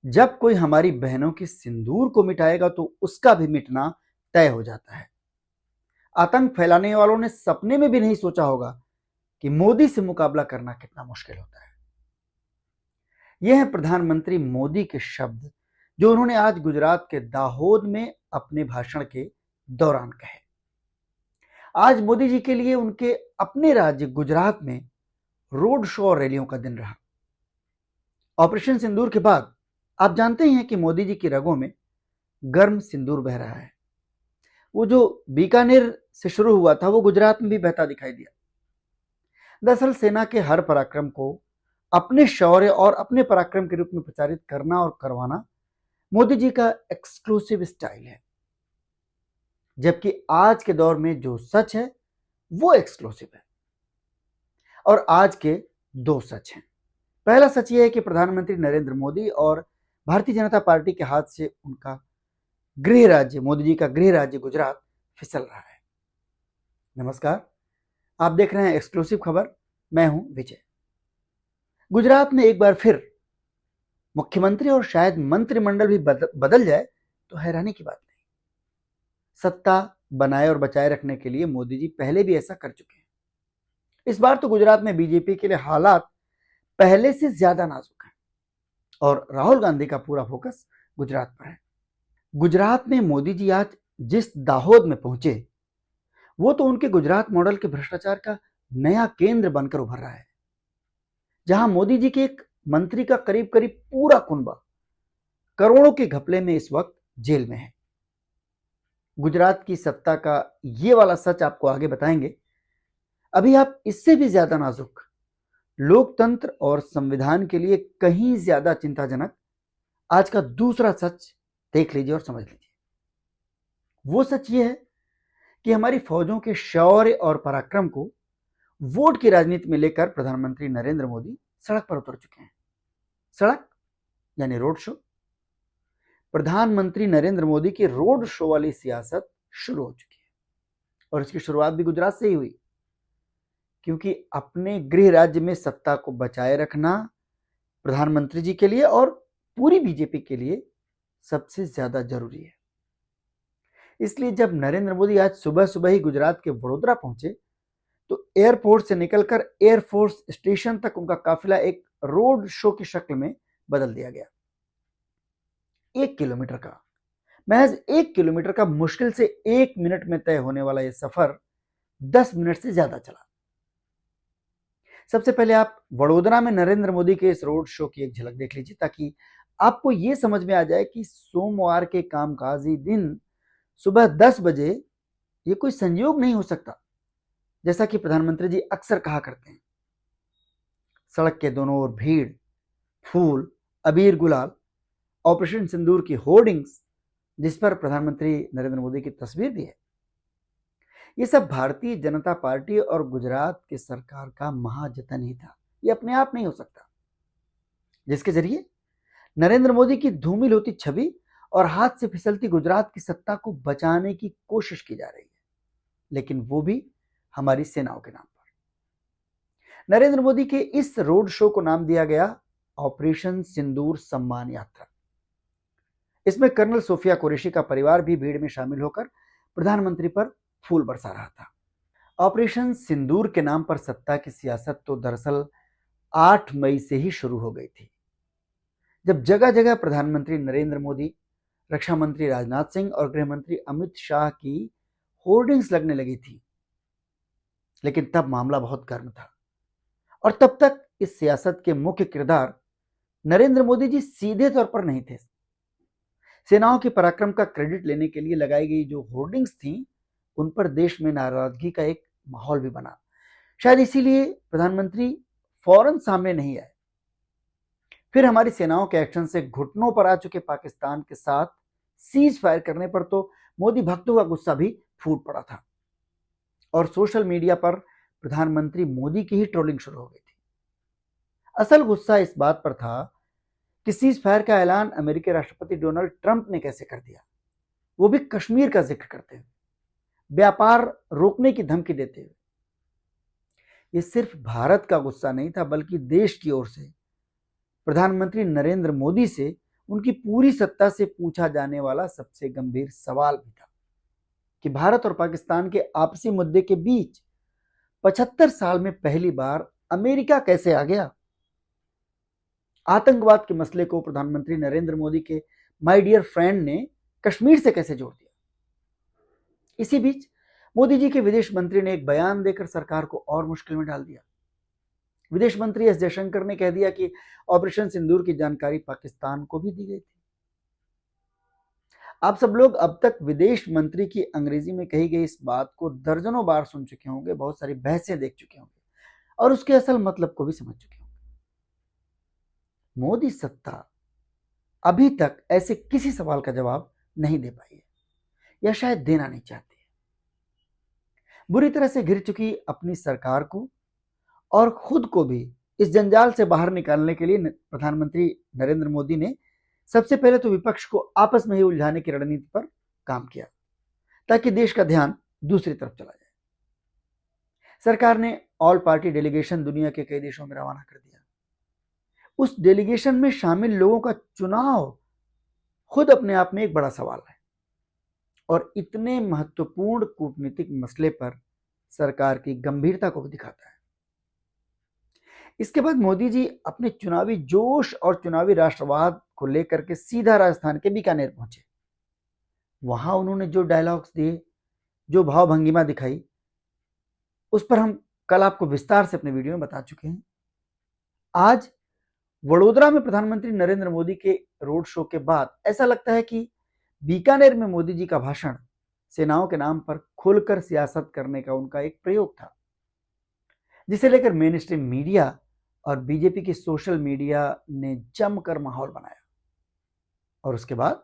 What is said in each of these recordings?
जब कोई हमारी बहनों की सिंदूर को मिटाएगा तो उसका भी मिटना तय हो जाता है। आतंक फैलाने वालों ने सपने में भी नहीं सोचा होगा कि मोदी से मुकाबला करना कितना मुश्किल होता है। यह है प्रधानमंत्री मोदी के शब्द जो उन्होंने आज गुजरात के दाहोद में अपने भाषण के दौरान कहे। आज मोदी जी के लिए उनके अपने राज्य गुजरात में रोड शो और रैलियों का दिन रहा। ऑपरेशन सिंदूर के बाद आप जानते ही हैं कि मोदी जी की रगों में गर्म सिंदूर बह रहा है। वो जो बीकानेर से शुरू हुआ था वो गुजरात में भी बहता दिखाई दिया। दरअसल सेना के हर पराक्रम को अपने शौर्य और अपने पराक्रम के रूप में प्रचारित करना और करवाना मोदी जी का एक्सक्लूसिव स्टाइल है। जबकि आज के दौर में जो सच है वो एक्सक्लूसिव है। और आज के दो सच हैं। पहला सच ये है कि प्रधानमंत्री नरेंद्र मोदी और भारतीय जनता पार्टी के हाथ से उनका गृह राज्य, मोदी जी का गृह राज्य गुजरात फिसल रहा है। नमस्कार, आप देख रहे हैं एक्सक्लूसिव खबर। मैं हूं विजय। गुजरात में एक बार फिर मुख्यमंत्री और शायद मंत्रिमंडल भी बदल जाए तो हैरानी की बात नहीं। सत्ता बनाए और बचाए रखने के लिए मोदी जी पहले भी ऐसा कर चुके हैं। इस बार तो गुजरात में बीजेपी के लिए हालात पहले से ज्यादा नाजुक है और राहुल गांधी का पूरा फोकस गुजरात पर है। गुजरात में मोदी जी आज जिस दाहोद में पहुंचे वो तो उनके गुजरात मॉडल के भ्रष्टाचार का नया केंद्र बनकर उभर रहा है, जहां मोदी जी के एक मंत्री का करीब करीब पूरा कुनबा करोड़ों के घपले में इस वक्त जेल में है। गुजरात की सत्ता का ये वाला सच आपको आगे बताएंगे। अभी आप इससे भी ज्यादा नाजुक, लोकतंत्र और संविधान के लिए कहीं ज्यादा चिंताजनक आज का दूसरा सच देख लीजिए और समझ लीजिए। वो सच ये है कि हमारी फौजों के शौर्य और पराक्रम को वोट की राजनीति में लेकर प्रधानमंत्री नरेंद्र मोदी सड़क पर उतर चुके हैं। सड़क यानी रोड शो। प्रधानमंत्री नरेंद्र मोदी की रोड शो वाली सियासत शुरू हो चुकी है और इसकी शुरुआत भी गुजरात से ही हुई, क्योंकि अपने गृह राज्य में सत्ता को बचाए रखना प्रधानमंत्री जी के लिए और पूरी बीजेपी के लिए सबसे ज्यादा जरूरी है। इसलिए जब नरेंद्र मोदी आज सुबह सुबह ही गुजरात के वडोदरा पहुंचे तो एयरपोर्ट से निकलकर एयरफोर्स स्टेशन तक उनका काफिला एक रोड शो की शक्ल में बदल दिया गया। 1 किलोमीटर का, महज 1 किलोमीटर का मुश्किल से 1 मिनट में तय होने वाला यह सफर 10 मिनट से ज्यादा चला। सबसे पहले आप वडोदरा में नरेंद्र मोदी के इस रोड शो की एक झलक देख लीजिए ताकि आपको यह समझ में आ जाए कि सोमवार के कामकाजी दिन सुबह 10 बजे ये कोई संयोग नहीं हो सकता, जैसा कि प्रधानमंत्री जी अक्सर कहा करते हैं। सड़क के दोनों ओर भीड़, फूल, अबीर गुलाल, ऑपरेशन सिंदूर की होर्डिंग्स जिस पर प्रधानमंत्री नरेंद्र मोदी की तस्वीर भी है। ये सब भारतीय जनता पार्टी और गुजरात की सरकार का महाजतन ही था। ये अपने आप नहीं हो सकता, जिसके जरिए नरेंद्र मोदी की धूमिल होती छवि और हाथ से फिसलती गुजरात की सत्ता को बचाने की कोशिश की जा रही है, लेकिन वो भी हमारी सेनाओं के नाम पर। नरेंद्र मोदी के इस रोड शो को नाम दिया गया ऑपरेशन सिंदूर सम्मान यात्रा। इसमें कर्नल सोफिया कुरैशी का परिवार भी भीड़ में शामिल होकर प्रधानमंत्री पर फूल बरसा रहा था। ऑपरेशन सिंदूर के नाम पर सत्ता की सियासत तो दरअसल 8 मई से ही शुरू हो गई थी, जब जगह जगह प्रधानमंत्री नरेंद्र मोदी, रक्षा मंत्री राजनाथ सिंह और गृह मंत्री अमित शाह की होर्डिंग्स लगने लगी थी। लेकिन तब मामला बहुत गर्म था और तब तक इस सियासत के मुख्य किरदार नरेंद्र मोदी जी सीधे तौर पर नहीं थे। सेनाओं के पराक्रम का क्रेडिट लेने के लिए लगाई गई जो होर्डिंग्स थी उन पर देश में नाराजगी का एक माहौल भी बना। शायद इसीलिए प्रधानमंत्री फौरन सामने नहीं आए। फिर हमारी सेनाओं के एक्शन से घुटनों पर आ चुके पाकिस्तान के साथ सीज फायर करने पर तो मोदी भक्तों का गुस्सा भी फूट पड़ा था और सोशल मीडिया पर प्रधानमंत्री मोदी की ही ट्रोलिंग शुरू हो गई थी। असल गुस्सा इस बात पर था कि सीज फायर का ऐलान अमेरिकी राष्ट्रपति डोनाल्ड ट्रंप ने कैसे कर दिया, वो भी कश्मीर का जिक्र करते हुए, व्यापार रोकने की धमकी देते हुए। ये सिर्फ भारत का गुस्सा नहीं था, बल्कि देश की ओर से प्रधानमंत्री नरेंद्र मोदी से उनकी पूरी सत्ता से पूछा जाने वाला सबसे गंभीर सवाल भी था कि भारत और पाकिस्तान के आपसी मुद्दे के बीच 75 साल में पहली बार अमेरिका कैसे आ गया। आतंकवाद के मसले को प्रधानमंत्री नरेंद्र मोदी के माय डियर फ्रेंड ने कश्मीर से कैसे जोड़ दिया। इसी बीच मोदी जी के विदेश मंत्री ने एक बयान देकर सरकार को और मुश्किल में डाल दिया। विदेश मंत्री एस जयशंकर ने कह दिया कि ऑपरेशन सिंदूर की जानकारी पाकिस्तान को भी दी गई थी। आप सब लोग अब तक विदेश मंत्री की अंग्रेजी में कही गई इस बात को दर्जनों बार सुन चुके होंगे, बहुत सारी बहसें देख चुके होंगे और उसके असल मतलब को भी समझ चुके होंगे। मोदी सत्ता अभी तक ऐसे किसी सवाल का जवाब नहीं दे पाई है या शायद देना नहीं चाहती है। बुरी तरह से घिर चुकी अपनी सरकार को और खुद को भी इस जंजाल से बाहर निकालने के लिए प्रधानमंत्री नरेंद्र मोदी ने सबसे पहले तो विपक्ष को आपस में ही उलझाने की रणनीति पर काम किया ताकि देश का ध्यान दूसरी तरफ चला जाए। सरकार ने ऑल पार्टी डेलीगेशन दुनिया के कई देशों में रवाना कर दिया। उस डेलीगेशन में शामिल लोगों का चुनाव खुद अपने आप में एक बड़ा सवाल है और इतने महत्वपूर्ण कूटनीतिक मसले पर सरकार की गंभीरता को भी दिखाता है। इसके बाद मोदी जी अपने चुनावी जोश और चुनावी राष्ट्रवाद को लेकर के सीधा राजस्थान के बीकानेर पहुंचे। वहां उन्होंने जो डायलॉग्स दिए, जो भाव भंगिमा दिखाई, उस पर हम कल आपको विस्तार से अपने वीडियो में बता चुके हैं। आज वडोदरा में प्रधानमंत्री नरेंद्र मोदी के रोड शो के बाद ऐसा लगता है कि बीकानेर में मोदी जी का भाषण सेनाओं के नाम पर खुलकर सियासत करने का उनका एक प्रयोग था, जिसे लेकर मेन स्ट्रीम मीडिया और बीजेपी की सोशल मीडिया ने जमकर माहौल बनाया। और उसके बाद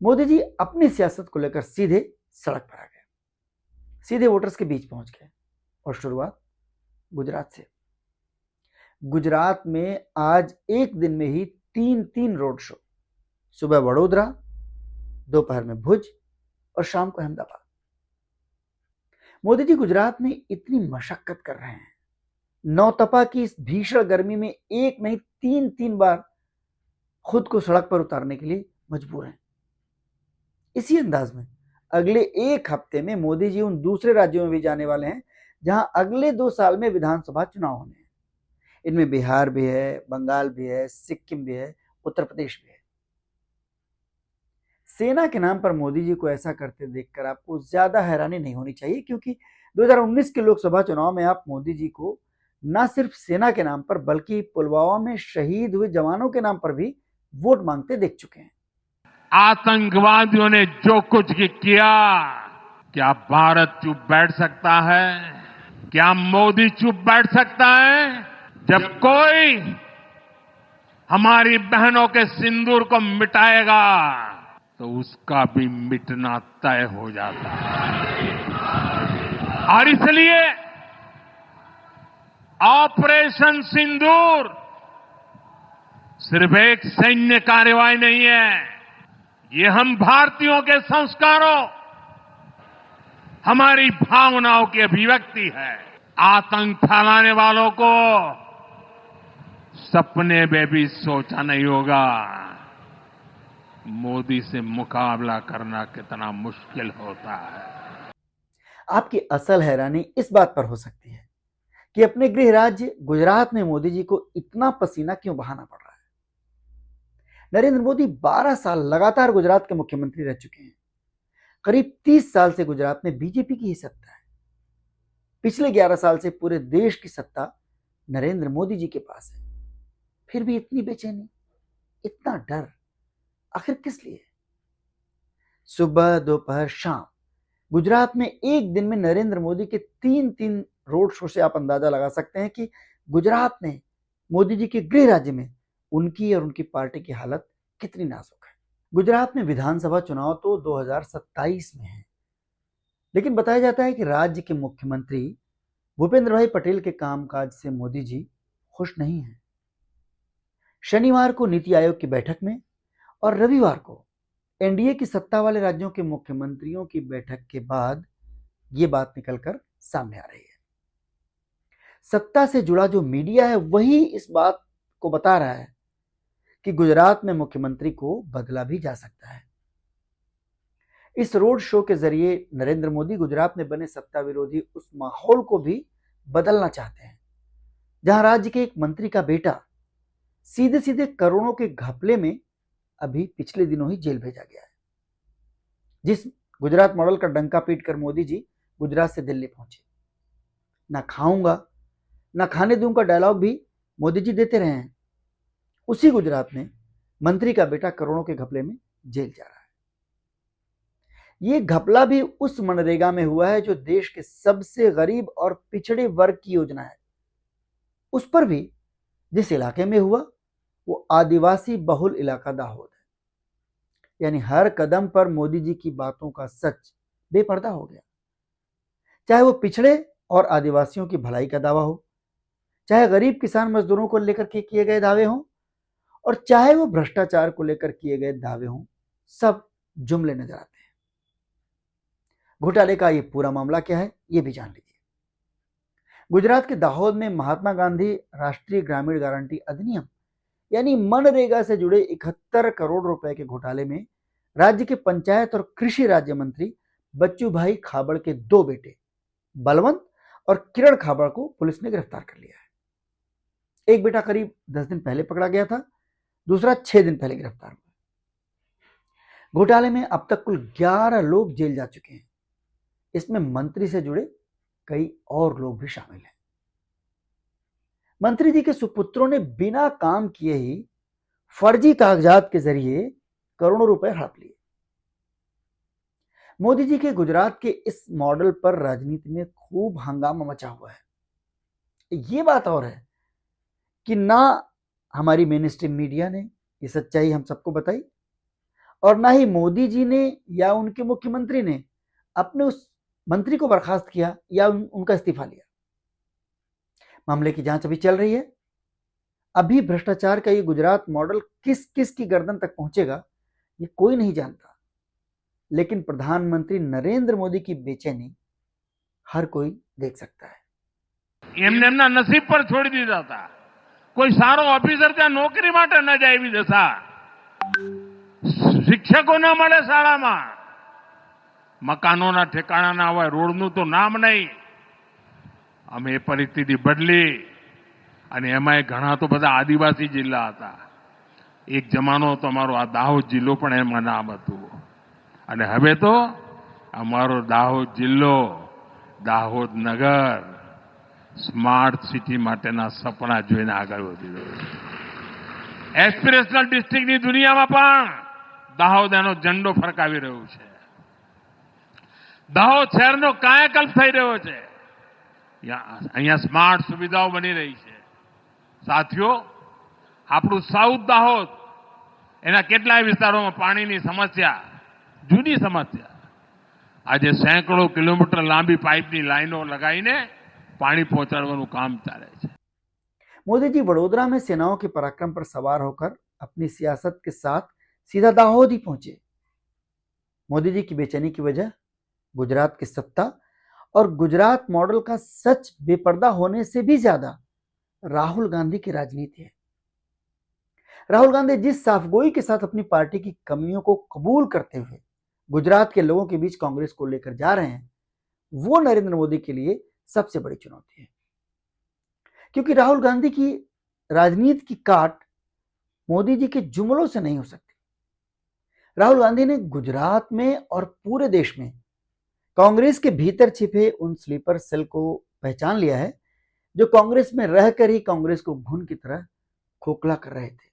मोदी जी अपनी सियासत को लेकर सीधे सड़क पर आ गए, सीधे वोटर्स के बीच पहुंच गए और शुरुआत गुजरात से। गुजरात में आज एक दिन में ही 3 रोड शो, सुबह वडोदरा, दोपहर में भुज और शाम को अहमदाबाद। मोदी जी गुजरात में इतनी मशक्कत कर रहे हैं, नौतपा की इस भीषण गर्मी में एक नहीं 3 बार खुद को सड़क पर उतारने के लिए मजबूर हैं। इसी अंदाज में अगले एक हफ्ते में मोदी जी उन दूसरे राज्यों में भी जाने वाले हैं जहां अगले 2 साल में विधानसभा चुनाव होने हैं। इनमें बिहार भी है, बंगाल भी है, सिक्किम भी है, उत्तर प्रदेश भी है। सेना के नाम पर मोदी जी को ऐसा करते देखकर आपको ज्यादा हैरानी नहीं होनी चाहिए, क्योंकि 2019 के लोकसभा चुनाव में आप मोदी जी को न सिर्फ सेना के नाम पर बल्कि पुलवामा में शहीद हुए जवानों के नाम पर भी वोट मांगते देख चुके हैं। आतंकवादियों ने जो कुछ किया, क्या भारत चुप बैठ सकता है? क्या मोदी चुप बैठ सकता है? जब कोई हमारी बहनों के सिंदूर को मिटाएगा तो उसका भी मिटना तय हो जाता है। और इसलिए ऑपरेशन सिंदूर सिर्फ एक सैन्य कार्रवाई नहीं है, ये हम भारतीयों के संस्कारों, हमारी भावनाओं की अभिव्यक्ति है। आतंक फैलाने वालों को सपने में भी सोचा नहीं होगा मोदी से मुकाबला करना कितना मुश्किल होता है। आपकी असल हैरानी इस बात पर हो सकती है कि अपने गृह राज्य गुजरात में मोदी जी को इतना पसीना क्यों बहाना पड़ रहा है। नरेंद्र मोदी 12 साल लगातार गुजरात के मुख्यमंत्री रह चुके हैं। करीब 30 साल से गुजरात में बीजेपी की ही सत्ता है। पिछले 11 साल से पूरे देश की सत्ता नरेंद्र मोदी जी के पास है। फिर भी इतनी बेचैनी, इतना डर, आखिर किस लिए? सुबह, दोपहर, शाम गुजरात में एक दिन में नरेंद्र मोदी के 3 रोड शो से आप अंदाजा लगा सकते हैं कि गुजरात में मोदी जी के गृह राज्य में उनकी और उनकी पार्टी की हालत कितनी नाजुक है। गुजरात में विधानसभा चुनाव तो 2027 में है, लेकिन बताया जाता है कि राज्य के मुख्यमंत्री भूपेंद्र भाई पटेल के कामकाज से मोदी जी खुश नहीं हैं। शनिवार को नीति आयोग की बैठक में और रविवार को एनडीए की सत्ता वाले राज्यों के मुख्यमंत्रियों की बैठक के बाद ये बात निकलकर सामने आ रही है। सत्ता से जुड़ा जो मीडिया है वही इस बात को बता रहा है कि गुजरात में मुख्यमंत्री को बदला भी जा सकता है। इस रोड शो के जरिए नरेंद्र मोदी गुजरात में बने सत्ता विरोधी उस माहौल को भी बदलना चाहते हैं जहां राज्य के एक मंत्री का बेटा सीधे सीधे करोड़ों के घपले में अभी पिछले दिनों ही जेल भेजा गया है। जिस गुजरात मॉडल का डंका पीटकर मोदी जी गुजरात से दिल्ली पहुंचे, ना खाऊंगा ना खाने दूंगा डायलॉग भी मोदी जी देते रहे हैं, उसी गुजरात में मंत्री का बेटा करोड़ों के घपले में जेल जा रहा है। ये घपला भी उस मनरेगा में हुआ है जो देश के सबसे गरीब और पिछड़े वर्ग की योजना है। उस पर भी जिस इलाके में हुआ वो आदिवासी बहुल इलाका दाहोद है। यानी हर कदम पर मोदी जी की बातों का सच बेपर्दा हो गया। चाहे वो पिछड़े और आदिवासियों की भलाई का दावा हो, चाहे गरीब किसान मजदूरों को लेकर के किए गए दावे हों, और चाहे वो भ्रष्टाचार को लेकर किए गए दावे हों, सब जुमले नजर आते हैं। घोटाले का ये पूरा मामला क्या है, ये भी जान लीजिए। गुजरात के दाहोद में महात्मा गांधी राष्ट्रीय ग्रामीण गारंटी अधिनियम यानी मनरेगा से जुड़े 71 करोड़ रुपए के घोटाले में राज्य के पंचायत और कृषि राज्य मंत्री बच्चू भाई खाबड़ के दो बेटे बलवंत और किरण खाबड़ को पुलिस ने गिरफ्तार कर लिया है। एक बेटा करीब 10 दिन पहले पकड़ा गया था, दूसरा 6 दिन पहले गिरफ्तार हुआ। घोटाले में अब तक कुल 11 लोग जेल जा चुके हैं। इसमें मंत्री से जुड़े कई और लोग भी शामिल हैं। मंत्री जी के सुपुत्रों ने बिना काम किए ही फर्जी कागजात के जरिए करोड़ों रुपए हड़प लिए। मोदी जी के गुजरात के इस मॉडल पर राजनीति में खूब हंगामा मचा हुआ है। ये बात और है कि ना हमारी मेन स्ट्रीम मीडिया ने ये सच्चाई हम सबको बताई और ना ही मोदी जी ने या उनके मुख्यमंत्री ने अपने उस मंत्री को बर्खास्त किया या उनका इस्तीफा लिया। मामले की जांच अभी चल रही है। अभी भ्रष्टाचार का ये गुजरात मॉडल किस किस की गर्दन तक पहुंचेगा ये कोई नहीं जानता, लेकिन प्रधानमंत्री नरेंद्र मोदी की बेचैनी हर कोई देख सकता है। એમને એમના નસીબ પર છોડી દીધા હતા। કોઈ સારો ઓફિસર ત્યાં નોકરી માટે ન જાય એવી દશા, શિક્ષકો ન મળે શાળામાં, મકાનોના ઠેકાણા ના હોય, રોડનું તો નામ નહીં। અમે એ પરિસ્થિતિ બદલી અને એમાંય ઘણા તો બધા આદિવાસી જિલ્લા હતા। એક જમાનો તો અમારો આ દાહોદ જિલ્લો પણ એમાં નામ હતું અને હવે તો અમારો દાહોદ જિલ્લો, દાહોદ નગર સ્માર્ટ સિટી માટેના સપના જોઈને આગળ વધી રહ્યો છે। એસ્પિરેશનલ ડિસ્ટ્રિક્ટની દુનિયામાં પણ દાહોદ એનો ઝંડો ફરકાવી રહ્યું છે। દાહોદ શહેરનો કાયાકલ્પ થઈ રહ્યો છે। અહીંયા સ્માર્ટ સુવિધાઓ બની રહી છે। સાથીઓ, આપણું સાઉથ દાહોદ એના કેટલાય વિસ્તારોમાં પાણીની સમસ્યા, જૂની સમસ્યા, આજે સેંકડો કિલોમીટર લાંબી પાઇપની લાઈનો लगाઈને पानी पहुंचाड़વાનું काम ચાલે છે। मोदी जी वडोदरा में सेनाओं के पराक्रम पर सवार होकर अपनी सियासत के साथ सीधा दाहोद ही पहुंचे। मोदी जी की बेचैनी की वजह गुजरात की सत्ता और गुजरात मॉडल का सच बेपर्दा होने से भी ज्यादा राहुल गांधी की राजनीति है। राहुल गांधी जिस साफगोई के साथ अपनी पार्टी की कमियों को कबूल करते हुए गुजरात के लोगों के बीच कांग्रेस को लेकर जा रहे हैं, वो नरेंद्र मोदी के लिए सबसे बड़ी चुनौती है, क्योंकि राहुल गांधी की राजनीति की काट मोदी जी के जुमलों से नहीं हो सकती। राहुल गांधी ने गुजरात में और पूरे देश में कांग्रेस के भीतर छिपे उन स्लीपर सेल को पहचान लिया है जो कांग्रेस में रहकर ही कांग्रेस को घुन की तरह खोखला कर रहे थे।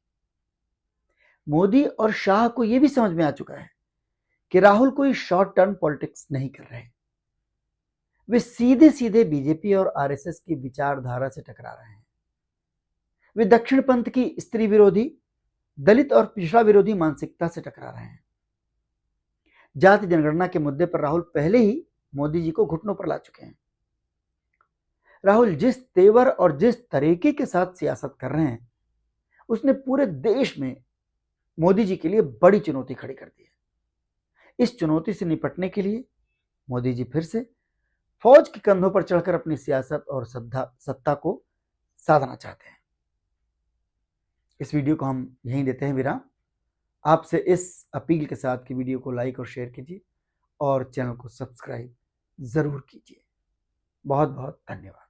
मोदी और शाह को यह भी समझ में आ चुका है कि राहुल कोई शॉर्ट टर्म पॉलिटिक्स नहीं कर रहे। वे सीधे सीधे बीजेपी और आरएसएस की विचारधारा से टकरा रहे हैं। वे दक्षिण पंथ की स्त्री विरोधी, दलित और पिछड़ा विरोधी मानसिकता से टकरा रहे हैं। जाति जनगणना के मुद्दे पर राहुल पहले ही मोदी जी को घुटनों पर ला चुके हैं। राहुल जिस तेवर और जिस तरीके के साथ सियासत कर रहे हैं, उसने पूरे देश में मोदी जी के लिए बड़ी चुनौती खड़ी कर दी है। इस चुनौती से निपटने के लिए मोदी जी फिर से फौज के कंधों पर चढ़कर अपनी सियासत और सत्ता को साधना चाहते हैं। इस वीडियो को हम यहीं देते हैं विराम। आपसे इस अपील के साथ कि वीडियो को लाइक और शेयर कीजिए और चैनल को सब्सक्राइब ज़रूर कीजिए। बहुत बहुत धन्यवाद।